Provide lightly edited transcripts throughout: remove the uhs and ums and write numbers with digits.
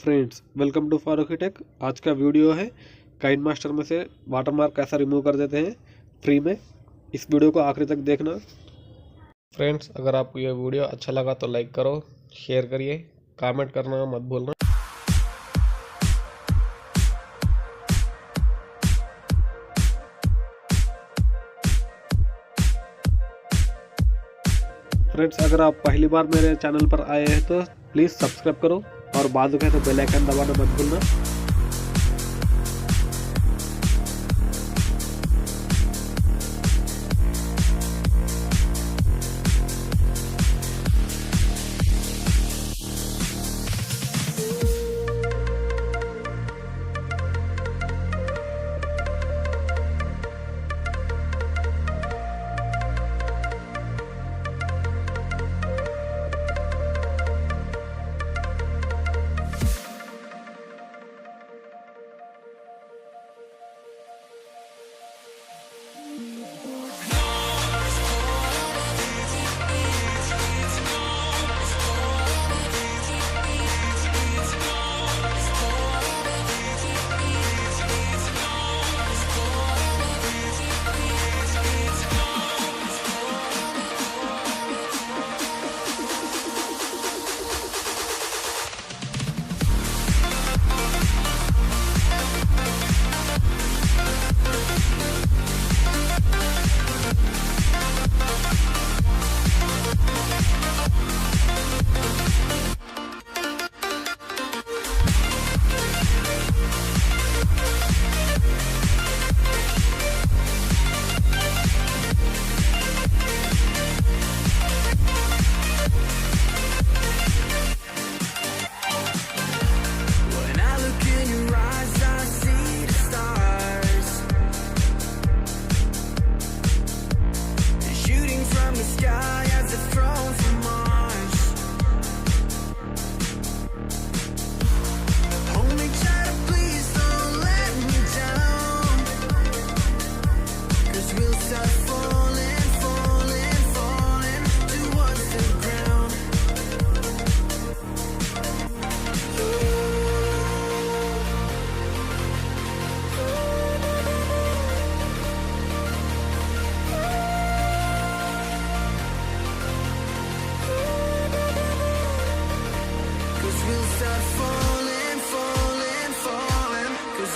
Friends, welcome to Farooqui tech. आज का video है काइन मास्टर में से वाटरमार्क कैसा रिमूव कर देते हैं फ्री में। इस वीडियो को आखिरी तक देखना। फ्रेंड्स, अगर आपको यह वीडियो अच्छा लगा तो लाइक करो, शेयर करिए, कमेंट करना मत भूलना। फ्रेंड्स, अगर आप पहली बार मेरे चैनल पर आए हैं तो प्लीज़ सब्सक्राइब करो और बाद में तो बेल आइकन दबाना मत भूलना।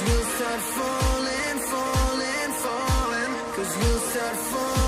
We'll start falling, falling, falling, 'cause we'll start falling.